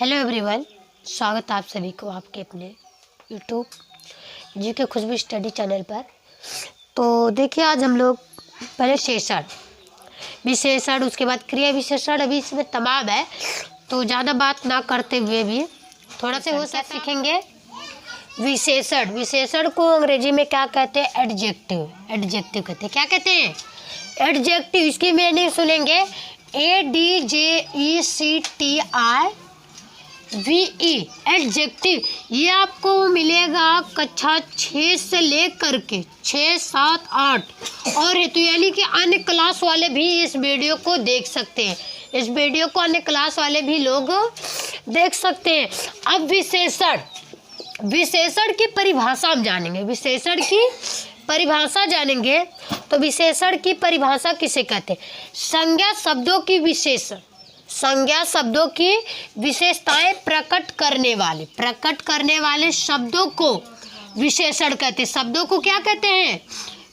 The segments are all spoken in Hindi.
हेलो एवरीवन, स्वागत है आप सभी को आपके अपने यूट्यूब जीके खुशबू स्टडी चैनल पर। तो देखिए, आज हम लोग पहले विशेषण उसके बाद क्रिया विशेषण अभी इसमें तमाम है, तो ज़्यादा बात ना करते हुए भी थोड़ा से वो सब सीखेंगे। विशेषण को अंग्रेजी में क्या कहते हैं? एडजेक्टिव कहते हैं। क्या कहते हैं? एडजेक्टिव। इसकी मीनिंग सुनेंगे, ADJECTIVE, एडजेक्टिव। ये आपको मिलेगा कक्षा 6 से लेकर के 6, 7, 8 और हेतु, यानी कि अन्य क्लास वाले भी इस वीडियो को देख सकते हैं। इस वीडियो को अन्य क्लास वाले भी लोग देख सकते हैं। अब विशेषण की परिभाषा हम जानेंगे। विशेषण की परिभाषा जानेंगे तो विशेषण की परिभाषा किसे कहते हैं? संज्ञा शब्दों की विशेषताएं प्रकट करने वाले शब्दों को विशेषण कहते हैं। शब्दों को क्या कहते हैं?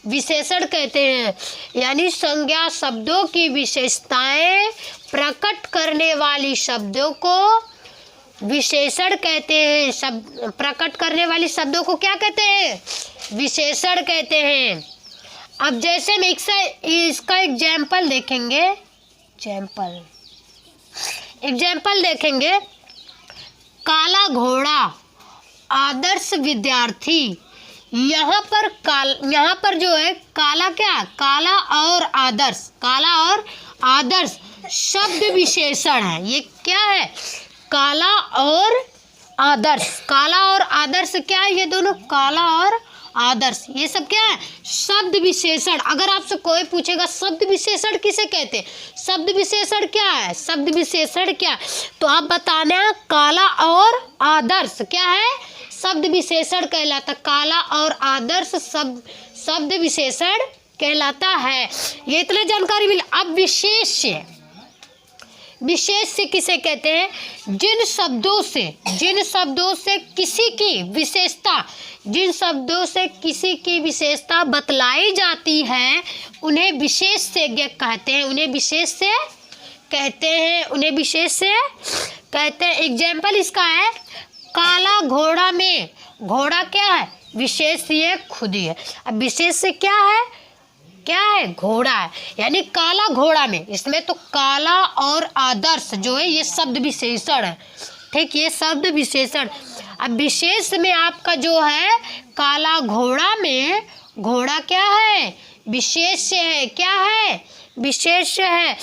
विशेषण कहते हैं। यानी संज्ञा शब्दों की विशेषताएं प्रकट करने वाली शब्दों को विशेषण कहते हैं। प्रकट करने वाली शब्दों को क्या कहते हैं? विशेषण कहते हैं। अब जैसे हम इसका एग्जाम्पल देखेंगे। काला घोड़ा, आदर्श विद्यार्थी। यहाँ पर जो है काला और आदर्श शब्द विशेषण है। ये क्या है? काला और आदर्श क्या है? ये दोनों काला और आदर्श, ये सब क्या है? शब्द विशेषण। अगर आपसे कोई पूछेगा शब्द विशेषण किसे कहते हैं, शब्द विशेषण क्या है, तो आप बताना काला और आदर्श क्या है? शब्द विशेषण कहलाता। काला और आदर्श शब्द विशेषण कहलाता है। ये इतने जानकारी मिली। अब विशेष किसे कहते हैं? जिन शब्दों से किसी की विशेषता बतलाई जाती है उन्हें विशेष से कहते हैं। एग्जाम्पल इसका है, काला घोड़ा में घोड़ा क्या है? विशेष ये खुद ही है। अब विशेष से क्या है? घोड़ा है। यानी काला घोड़ा में, इसमें तो काला और आदर्श जो है ये शब्द विशेषण है। ठीक, ये शब्द विशेषण। अब विशेष में आपका जो है काला घोड़ा में घोड़ा क्या है? विशेष है। क्या है? विशेष है।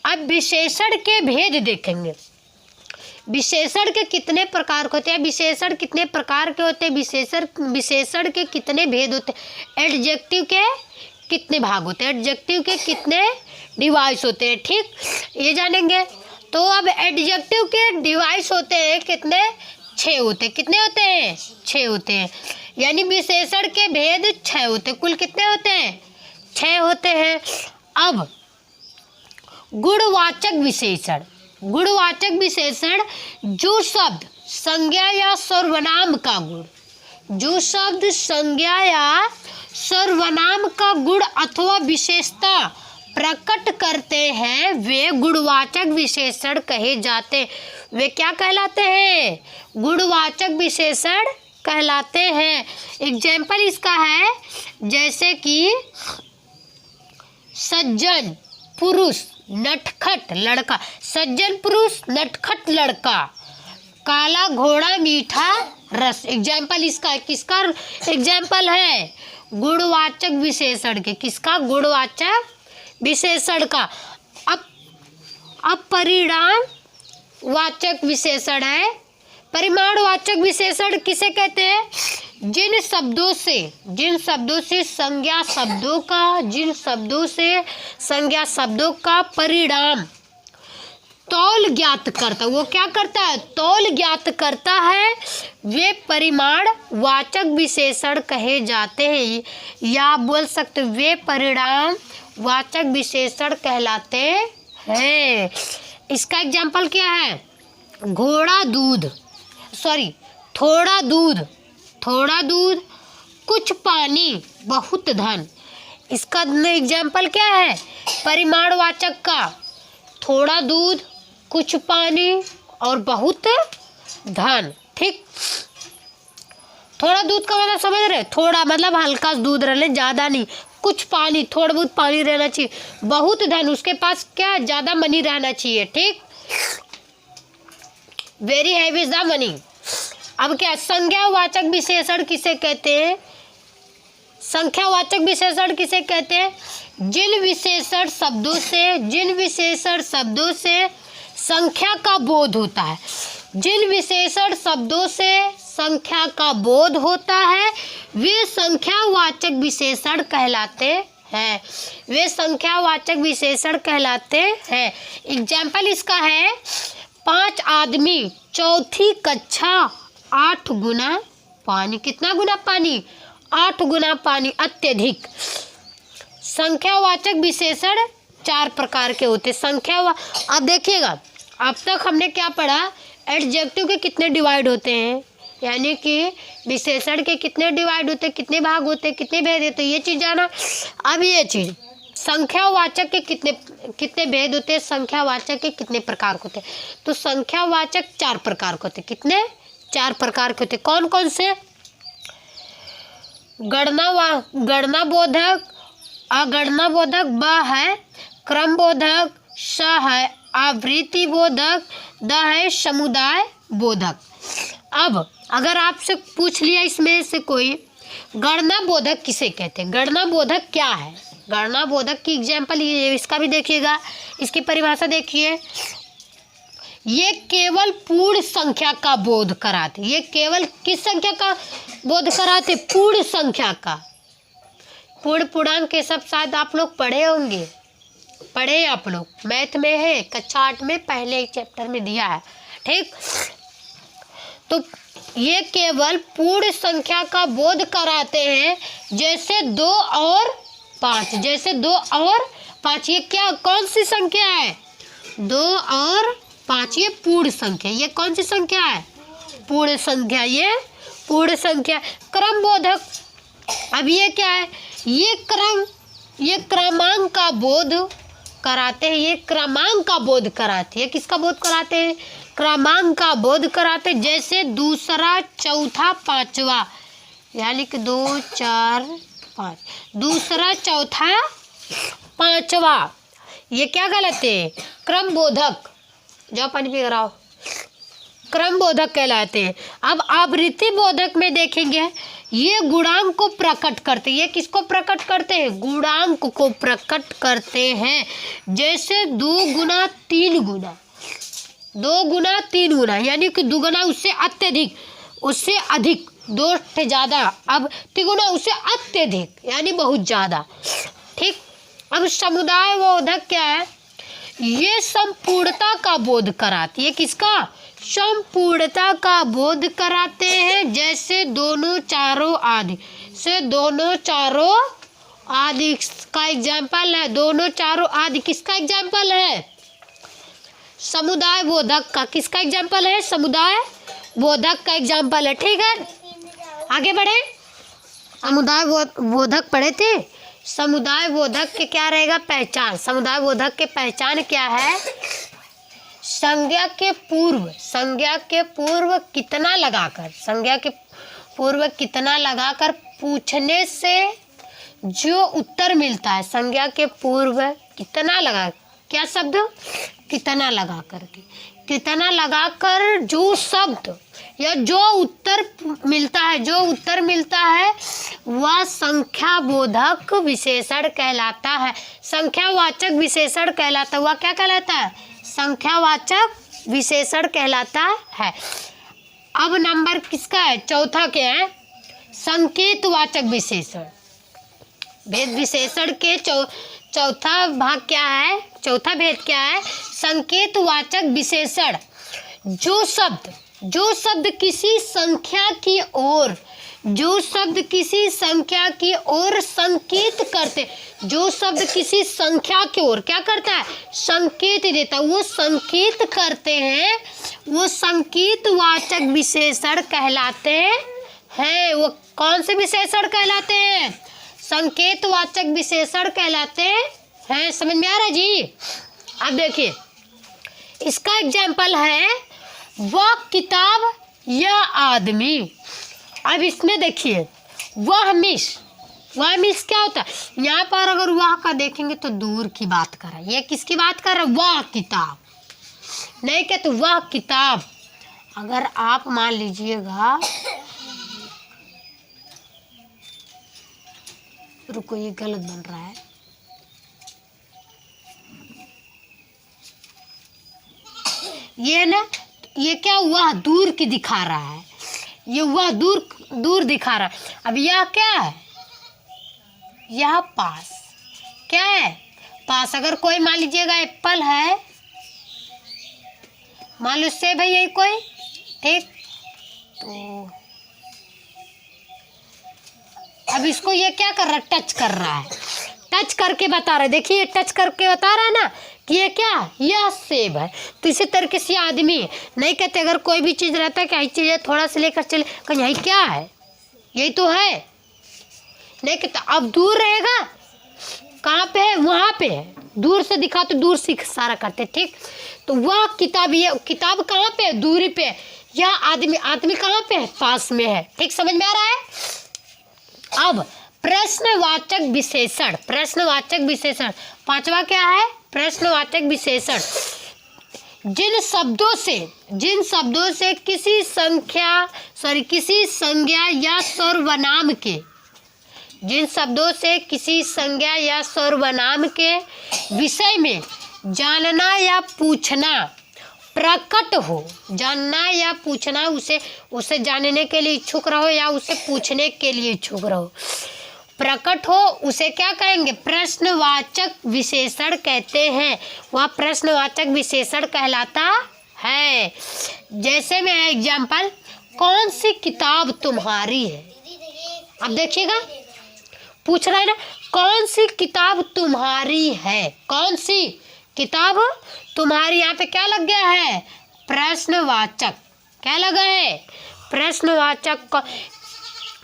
अब विशेषण के भेद देखेंगे। विशेषण के कितने प्रकार होते हैं? विशेषण कितने प्रकार के होते हैं? विशेषण के कितने भेद होते हैं? एडजेक्टिव के कितने भाग होते हैं? एडजेक्टिव के कितने डिवाइस होते हैं? ठीक, ये जानेंगे। तो अब एडजेक्टिव के डिवाइस होते हैं कितने? 6 होते हैं। कितने होते हैं? 6 होते हैं। यानी विशेषण के भेद 6 होते हैं। कुल कितने होते हैं? 6 होते हैं। अब गुणवाचक विशेषण, जो शब्द संज्ञा या सर्वनाम का गुण अथवा विशेषता प्रकट करते हैं वे गुणवाचक विशेषण कहे जाते हैं। वे क्या कहलाते हैं? गुणवाचक विशेषण कहलाते हैं। एग्जाम्पल इसका है, जैसे कि सज्जन पुरुष नटखट लड़का। सज्जन पुरुष नटखट लड़का, काला घोड़ा मीठा रस। एग्जाम्पल इसका किसका एग्जाम्पल है? गुणवाचक विशेषण के। किसका? गुणवाचक विशेषण का। अब परिमाण वाचक विशेषण है। परिमाणवाचक विशेषण किसे कहते हैं? जिन शब्दों से संज्ञा शब्दों का परिणाम तौल ज्ञात करता। वो क्या करता है? तौल ज्ञात करता है। वे परिमाण वाचक विशेषण कहे जाते हैं, या बोल सकते वे परिणाम वाचक विशेषण कहलाते हैं। इसका एग्जाम्पल क्या है? थोड़ा दूध, कुछ पानी, बहुत धन। इसका एग्जाम्पल क्या है? परिमाणवाचक का। थोड़ा दूध, कुछ पानी और बहुत धन। ठीक, थोड़ा दूध का मतलब समझ रहे, थोड़ा मतलब हल्का दूध रहने, ज़्यादा नहीं, कुछ पानी, थोड़ा बहुत पानी रहना चाहिए। बहुत धन, उसके पास क्या, ज़्यादा मनी रहना चाहिए। ठीक, very heavy is the money. अब क्या, संज्ञावाचक विशेषण किसे कहते हैं? संख्यावाचक विशेषण किसे कहते हैं? जिन विशेषण शब्दों से संख्या का बोध होता है, जिन विशेषण शब्दों से संख्या का बोध होता है वे संख्यावाचक विशेषण कहलाते हैं, वे संख्यावाचक विशेषण कहलाते हैं। एग्जाम्पल इसका है, 5 आदमी चौथी कक्षा 8 गुना पानी। कितना गुना पानी? 8 गुना पानी, अत्यधिक। संख्यावाचक विशेषण 4 प्रकार के होते हैं। अब देखिएगा, अब तक हमने क्या पढ़ा, एडजेक्टिव के कितने डिवाइड होते हैं, यानी कि विशेषण के कितने डिवाइड होते हैं, कितने भाग होते हैं, कितने भेद होते हैं, ये चीज़ जाना। अब ये चीज़, संख्यावाचक के कितने भेद होते हैं, संख्यावाचक के कितने प्रकार होते हैं। तो संख्यावाचक 4 प्रकार के होते हैं। कितने? 4 प्रकार के होते हैं। कौन कौन से? गणनाबोधक, अगणनाबोधक ब है, क्रमबोधक स है, आवृत्ति बोधक द है, समुदाय बोधक। अब अगर आपसे पूछ लिया इसमें से कोई, गणना बोधक किसे कहते हैं? गणना बोधक क्या है? गणना बोधक की एग्जाम्पल ये, इसका भी देखिएगा, इसकी परिभाषा देखिए। ये केवल पूर्ण संख्या का बोध कराते। ये केवल किस संख्या का बोध कराते? पूर्ण संख्या का। पूर्ण पूर्णांक के सब शायद आप लोग पढ़े होंगे, पढ़े आप लोग, मैथ में है, कक्षा 8 में पहले एक चैप्टर में दिया है। ठीक, तो ये केवल पूर्ण संख्या का बोध कराते हैं, जैसे 2 और 5। जैसे 2 और 5, ये क्या, कौन सी संख्या है? 2 और 5, ये पूर्ण संख्या। ये कौन सी संख्या है? पूर्ण संख्या, ये पूर्ण संख्या। क्रमबोधक, अब ये क्या है? ये क्रमांक का बोध कराते हैं, ये क्रमांक का बोध कराते हैं। किसका बोध कराते हैं? क्रमांक का बोध कराते हैं। जैसे दूसरा, चौथा, पांचवा, यानी कि 2, 4, 5, दूसरा, चौथा, पांचवा, ये क्या कहलाते हैं? क्रमबोधक। जाओ पानी पी कर आओ। क्रमबोधक कहलाते हैं। अब आवृत्ति बोधक में देखेंगे, ये गुणांक को प्रकट करते हैं। ये किसको प्रकट करते हैं? गुणांक को प्रकट करते हैं। जैसे 2 गुना 3 गुना, 2 गुना 3 गुना, यानी कि दुगुना उससे अत्यधिक, उससे अधिक, 2 से ज़्यादा, अब तिगुना उससे अत्यधिक, यानी बहुत ज़्यादा। ठीक, अब समुदाय बोधक क्या है? ये संपूर्णता का बोध कराती है। किसका? संपूर्णता का बोध कराते हैं। जैसे दोनों चारों आदि, से दोनों चारों आदि का एग्जाम्पल है। दोनों चारों आदि किसका एग्जाम्पल है? समुदाय बोधक का। किसका एग्जाम्पल है? समुदाय बोधक का एग्जाम्पल है। ठीक है, आगे बढ़े। समुदाय बोधक पढ़े थे। समुदाय बोधक के क्या रहेगा? पहचान। समुदाय बोधक के पहचान क्या है? संज्ञा के पूर्व कितना लगाकर, संज्ञा के पूर्व कितना लगाकर पूछने से जो उत्तर मिलता है। संज्ञा के पूर्व कितना लगा, क्या शब्द? कितना लगा करके, कितना लगाकर जो शब्द या जो उत्तर मिलता है, जो उत्तर मिलता है वह संख्या बोधक विशेषण कहलाता है। संख्यावाचक विशेषण कहलाता है। वह क्या कहलाता है? संख्यावाचक विशेषण कहलाता है। अब नंबर किसका है? चौथा क्या है? संकेतवाचक विशेषण। भेद विशेषण के चौथा भाग क्या है? चौथा भेद क्या है? संकेतवाचक विशेषण। जो शब्द किसी संख्या की ओर, जो शब्द किसी संख्या की ओर संकेत करते, जो शब्द किसी संख्या की ओर क्या करता है? संकेत देता, वो संकेत करते हैं, वो संकेतवाचक विशेषण कहलाते हैं। वो कौन से विशेषण कहलाते हैं? संकेतवाचक विशेषण कहलाते हैं। समझ में आ रहा है जी? अब देखिए, इसका एग्जाम्पल है वह किताब या आदमी। अब इसमें देखिए वह मिस क्या होता है, यहाँ पर अगर वह का देखेंगे तो दूर की बात कर रहा है। ये किसकी बात कर रहा है, वह किताब, नहीं कहते वह किताब। अगर आप मान लीजिएगा, रुको ये गलत बन रहा है, ये ना, ये क्या वह दूर की दिखा रहा है, ये वह दूर दिखा रहा है। अब यह क्या है, यह पास, क्या है, पास। अगर कोई मान लीजिएगा एप्पल है, मान लो सेब है यही कोई, ठीक, तो अब इसको ये क्या कर रहा है, टच कर रहा है, टच करके बता रहा है। देखिए ये टच करके बता रहा है ना कि ये क्या, यह सेब है। तो इसी तरीके से आदमी है। नहीं कहते अगर कोई भी चीज़ रहता है कि चीज़ थोड़ा सा लेकर चले, कहीं यही क्या है, यही तो है, नहीं कहते। अब दूर रहेगा, कहाँ पे है, वहाँ पे है, दूर से दिखा तो दूर से इशारा करते, ठीक। तो वह किताब, ये किताब कहाँ पे है, दूरी पे है। यह आदमी कहाँ पे है, पास में है, ठीक, समझ में आ रहा है। अब प्रश्नवाचक विशेषण, प्रश्नवाचक विशेषण पांचवा क्या है, प्रश्नवाचक विशेषण। जिन शब्दों से किसी संज्ञा या सर्वनाम के, जिन शब्दों से किसी संज्ञा या सर्वनाम के विषय में जानना या पूछना प्रकट हो, जानना या पूछना, उसे जानने के लिए इच्छुक रहो या उसे पूछने के लिए इच्छुक रहो, प्रकट हो, उसे क्या कहेंगे, प्रश्नवाचक विशेषण कहते हैं। वह प्रश्नवाचक विशेषण कहलाता है। जैसे में एग्जाम्पल, कौन सी किताब तुम्हारी है। अब देखिएगा पूछ रहा है ना, कौन सी किताब तुम्हारी है, कौन सी किताब तुम्हारी। यहाँ पे क्या लग गया है, प्रश्नवाचक, क्या लगा है, प्रश्नवाचक।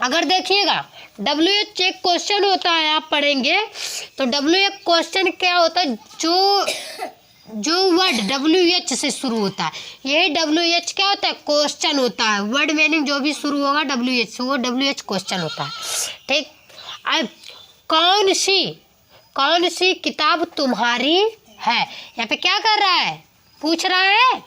अगर देखिएगा WH एक क्वेश्चन होता है, आप पढ़ेंगे तो WH क्वेश्चन क्या होता है, जो वर्ड WH से शुरू होता है, यही WH क्या होता है, क्वेश्चन होता है। वर्ड मीनिंग जो भी शुरू होगा WH से, वो WH क्वेश्चन होता है, ठीक। अब कौन सी किताब तुम्हारी है, यहाँ पे क्या कर रहा है, पूछ रहा है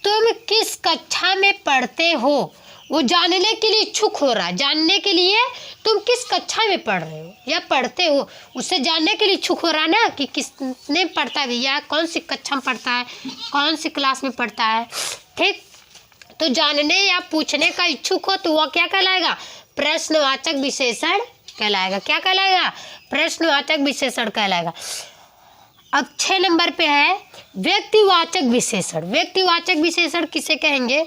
तुम किस कक्षा में पढ़ते हो। वो जानने के लिए इच्छुक हो रहा है, जानने के लिए तुम किस कक्षा में पढ़ रहे हो या पढ़ते हो, उससे जानने के लिए इच्छुक हो रहा है ना कि किसने पढ़ता है भैया, कौन सी कक्षा में पढ़ता है, कौन सी क्लास में पढ़ता है, ठीक। तो जानने या पूछने का इच्छुक हो तो वह क्या कहलाएगा, प्रश्नवाचक विशेषण कहलाएगा। क्या कहलाएगा, प्रश्नवाचक विशेषण कहलाएगा। अब 6 नंबर पे है व्यक्तिवाचक विशेषण। व्यक्तिवाचक विशेषण किसे कहेंगे,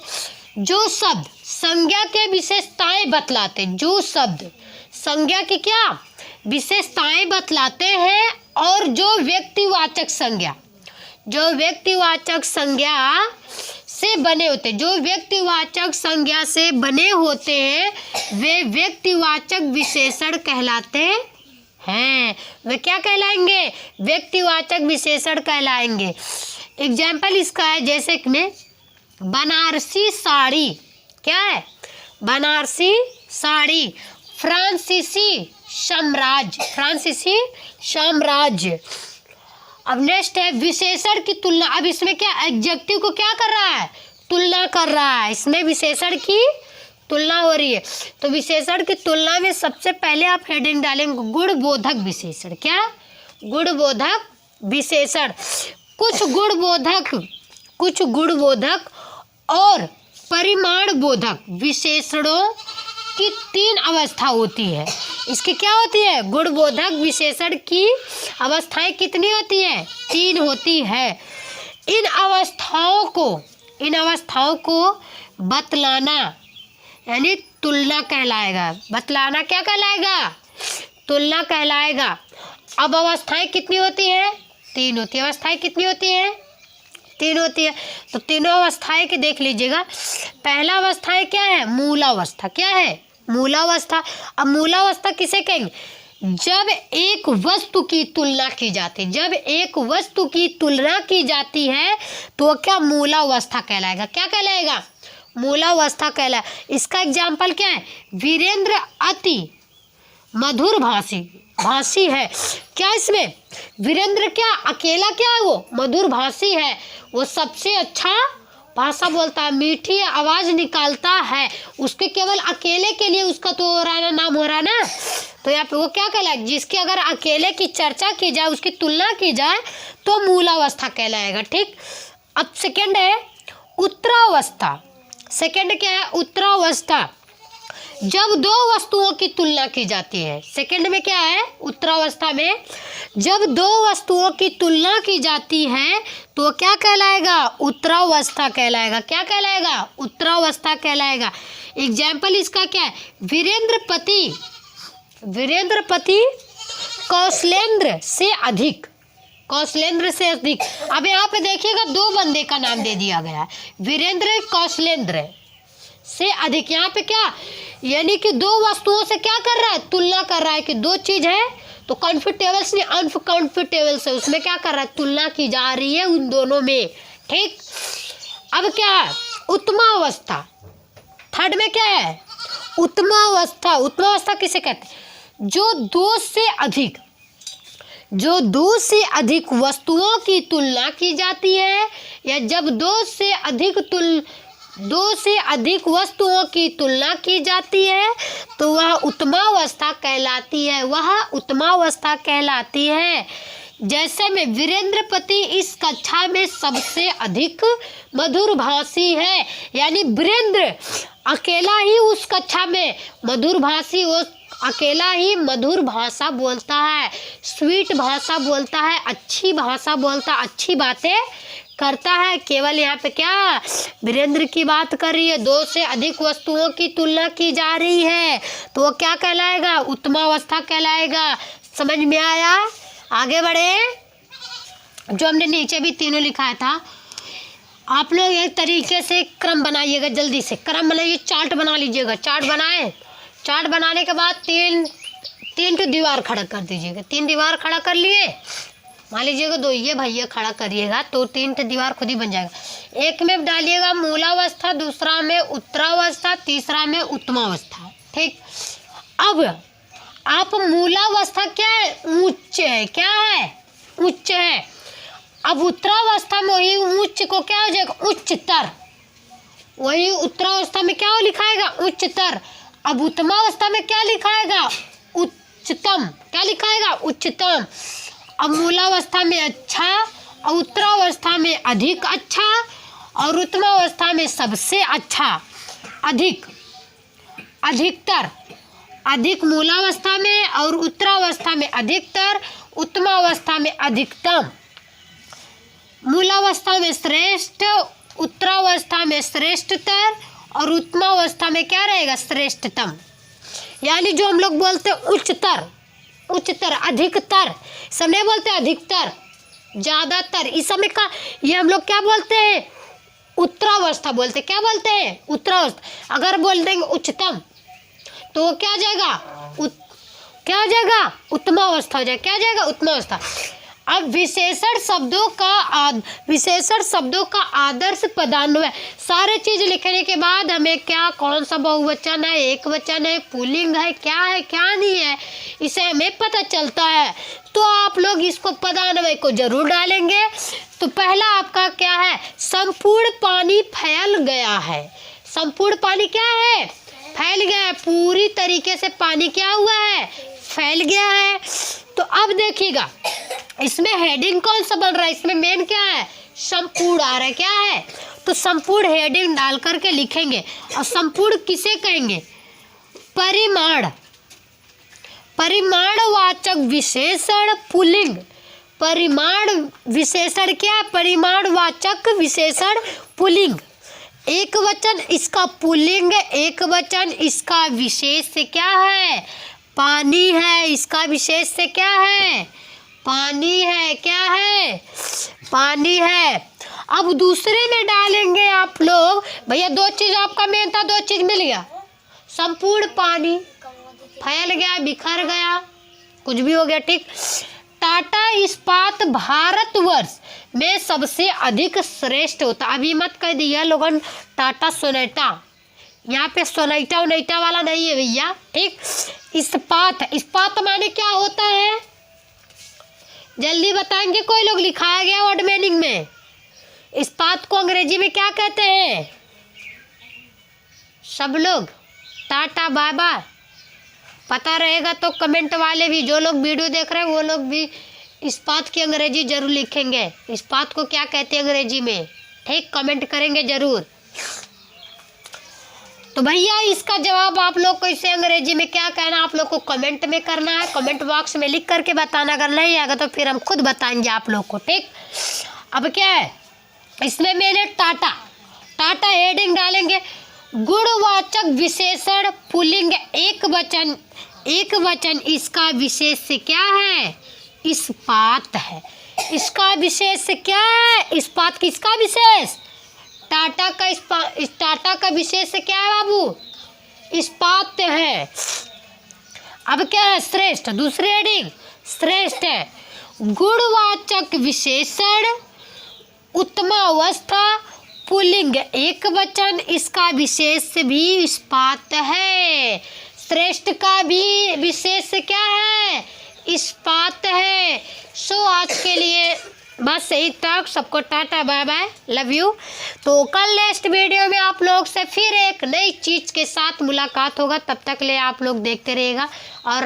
जो शब्द संज्ञा के विशेषताएं बतलाते, जो शब्द संज्ञा की क्या विशेषताएं बतलाते हैं और जो व्यक्तिवाचक संज्ञा से बने होते, जो व्यक्तिवाचक संज्ञा से बने होते हैं वे व्यक्तिवाचक विशेषण कहलाते हैं। वे क्या कहलाएंगे, व्यक्तिवाचक विशेषण कहलाएंगे। एग्जाम्पल इसका है, जैसे कि में बनारसी साड़ी, क्या है, बनारसी साड़ी, फ्रांसीसी साम्राज्य। अब नेक्स्ट है विशेषण की तुलना। अब इसमें क्या, एडजेक्टिव को क्या कर रहा है, तुलना कर रहा है, इसमें विशेषण की तुलना हो रही है। तो विशेषण की तुलना में सबसे पहले आप हेडिंग डालेंगे गुणबोधक विशेषण। क्या, गुणबोधक विशेषण। कुछ गुणबोधक और परिमाण बोधक विशेषणों की 3 अवस्था होती है। इसकी क्या होती है, गुणबोधक विशेषण की अवस्थाएं कितनी होती है, 3 होती है। इन अवस्थाओं को बतलाना यानी तुलना कहलाएगा। बतलाना क्या कहलाएगा, तुलना कहलाएगा। अब अवस्थाएं कितनी होती हैं, 3 होती है। अवस्थाएं कितनी होती हैं, 3 होती है। तो तीनों अवस्थाएं के देख लीजिएगा। पहला अवस्थाएं क्या है, मूलावस्था। क्या है, मूलावस्था। अब मूलावस्था किसे कहेंगे, जब एक वस्तु की तुलना की जाती है, जब एक वस्तु की तुलना की जाती है तो क्या मूलावस्था कहलाएगा, क्या कहलाएगा, मूलावस्था कहलाए। इसका एग्जाम्पल क्या है, वीरेंद्र अति मधुर भाषी है। क्या इसमें वीरेंद्र क्या अकेला क्या है, वो मधुर भाषी है, वो सबसे अच्छा भाषा बोलता है, मीठी आवाज निकालता है, उसके केवल अकेले के लिए उसका तो हो रहा है ना, नाम हो रहा है ना। तो यहाँ पे वो क्या कहलाएगा, जिसकी अगर अकेले की चर्चा की जाए, उसकी तुलना की जाए तो मूलावस्था कहलाएगा। ठीक। अब सेकंड है उत्तरावस्था। सेकंड क्या है, उत्तरावस्था, जब दो वस्तुओं की तुलना की जाती है। सेकंड में क्या है, उत्तरावस्था में जब दो वस्तुओं की तुलना की जाती है तो क्या कहलाएगा, उत्तरावस्था कहलाएगा। क्या कहलाएगा, उत्तरावस्था कहलाएगा। एग्जाम्पल इसका क्या है, वीरेंद्र पति कौशलेंद्र से अधिक, कौशलेंद्र से अधिक। अब यहाँ पे देखिएगा दो बंदे का नाम दे दिया गया है, वीरेंद्र कौशलेंद्र से अधिक। यहाँ पे क्या, यानी कि दो वस्तुओं से क्या कर रहा है, तुलना कर रहा है कि दो चीज है तो कंफर्टेबल से अनकंफर्टेबल से उसमें क्या कर रहा है, तुलना की जा रही है उन दोनों में। ठीक। अब क्या है, उत्तमावस्था। थर्ड में क्या है, उत्तमावस्था। उत्तमावस्था किसे कहते हैं, जो दो से अधिक वस्तुओं की तुलना की जाती है, या जब दो से अधिक वस्तुओं की तुलना की जाती है तो वह उत्तमावस्था कहलाती है, वह उत्तमावस्था कहलाती है। जैसे में वीरेंद्र पति इस कक्षा में सबसे अधिक मधुरभाषी है, यानी वीरेंद्र अकेला ही उस कक्षा में मधुरभाषी, वो अकेला ही मधुर भाषा बोलता है, स्वीट भाषा बोलता है, अच्छी भाषा बोलता, अच्छी बातें करता है। केवल यहाँ पे क्या वीरेंद्र की बात कर रही है, दो से अधिक वस्तुओं की तुलना की जा रही है तो वो क्या कहलाएगा, उत्तमावस्था कहलाएगा। समझ में आया, आगे बढ़े। जो हमने नीचे भी तीनों लिखा था, आप लोग एक तरीके से क्रम बनाइएगा, जल्दी से क्रम बनाइए, चार्ट बना लीजिएगा। चार्ट बनाए, चार्ट बनाने के बाद तीन तो दीवार खड़ा कर दीजिएगा। 3 दीवार खड़ा कर लिए, मान लीजिएगा 2 ये भैया खड़ा करिएगा तो 3 तो दीवार खुद ही बन जाएगा। एक में डालिएगा मूलावस्था, दूसरा में उत्तरावस्था, तीसरा में उत्तमावस्था। ठीक। अब आप मूलावस्था क्या है, उच्च है, क्या है, उच्च है। अब उत्तरावस्था में वही उच्च को क्या हो जाएगा, उच्चतर। वही उत्तरावस्था में क्या लिखाएगा, उच्चतर। अब उत्तमावस्था में क्या लिखाएगा, उच्चतम। क्या लिखाएगा, उच्चतम। अब मूलावस्था में अच्छा, और उत्तरावस्था में अधिक अच्छा, और उत्तमावस्था में सबसे अच्छा, अधिक, अधिकतर। अधिक मूलावस्था में और उत्तरावस्था में अधिकतर, उत्तमावस्था में अधिकतम। मूलावस्था में श्रेष्ठ, उत्तरावस्था में श्रेष्ठतर, और उत्तमावस्था में क्या रहेगा, श्रेष्ठतम। यानी जो हम लोग बोलते हैं उच्चतर, उच्चतर, अधिकतर, सब नहीं बोलते अधिकतर, ज्यादातर। इस समय का ये हम लोग क्या बोलते हैं, उत्तरावस्था बोलते हैं। क्या बोलते हैं, उत्तरावस्था। अगर बोल देंगे उच्चतम तो वो क्या हो जाएगा, क्या हो जाएगा, उत्तमावस्था हो जाएगा। क्या हो जाएगा, उत्तमावस्था। अब विशेषण शब्दों का आदर्श पदान्वय। सारे चीज लिखने के बाद हमें क्या, कौन सा बहुवचन है, एक वचन है, पुल्लिंग है, क्या नहीं है, इसे हमें पता चलता है। तो आप लोग इसको पदान्वय को जरूर डालेंगे। तो पहला आपका क्या है, संपूर्ण पानी फैल गया है। संपूर्ण पानी क्या है, फैल गया है, पूरी तरीके से पानी क्या हुआ है, फैल गया है। तो अब देखिएगा इसमें हेडिंग कौन सा बन रहा है, इसमें मेन क्या है, संपूर्ण आ रहा है। क्या है, तो संपूर्ण हेडिंग डाल करके लिखेंगे। और संपूर्ण किसे कहेंगे, परिमाण, परिमाणवाचक विशेषण पुल्लिंग। परिमाण विशेषण क्या है, परिमाणवाचक विशेषण पुल्लिंग। एक वचन इसका पुल्लिंग, एक वचन इसका विशेष से क्या है, पानी है। इसका विशेष से क्या है, पानी है। क्या है, पानी है। अब दूसरे में डालेंगे आप लोग, भैया 2 चीज आपका मेन था, 2 चीज मिल गया। संपूर्ण पानी फैल गया, बिखर गया, कुछ भी हो गया, ठीक। टाटा इस्पात भारतवर्ष में सबसे अधिक श्रेष्ठ होता। अभी मत कह दिया लोगन टाटा सोनाटा, यहाँ पे सोनाटा उनाटा वाला नहीं है भैया, ठीक। इस्पात, इस्पात माने क्या होता है, जल्दी बताएंगे कोई लोग, लिखाया गया वर्ड मीनिंग में। इस्पात को अंग्रेजी में क्या कहते हैं सब लोग? Tata bye bye. पता रहेगा तो कमेंट वाले भी, जो लोग वीडियो देख रहे हैं वो लोग भी इस्पात की अंग्रेजी जरूर लिखेंगे, इस्पात को क्या कहते हैं अंग्रेजी में, ठीक, कमेंट करेंगे जरूर। तो भैया इसका जवाब आप लोग को इसे अंग्रेजी में क्या कहना आप लोग को कमेंट में करना है, कमेंट बॉक्स में लिख करके बताना। अगर नहीं आएगा तो फिर हम खुद बताएंगे आप लोग को, ठीक। अब क्या है इसमें, मैंने टाटा, टाटा हेडिंग डालेंगे, गुणवाचक विशेषण पुल्लिंग एक वचन, इसका विशेष क्या है, इस्पात है। इसका विशेष क्या है, इस्पात। किसका विशेष, टाटा का विशेष क्या है बाबू, इस्पात है। अब क्या है, श्रेष्ठ, दूसरी हेडिंग श्रेष्ठ है। गुणवाचक विशेषण उत्तमावस्था पुल्लिंग एक वचन, इसका विशेष भी इस्पात है। श्रेष्ठ का भी विशेष क्या है, इस्पात है। सो आज के लिए बस यही तक, सबको tata bye bye, love you. तो कल नेक्स्ट वीडियो में आप लोग से फिर एक नई चीज़ के साथ मुलाकात होगा, तब तक ले आप लोग देखते रहिएगा। और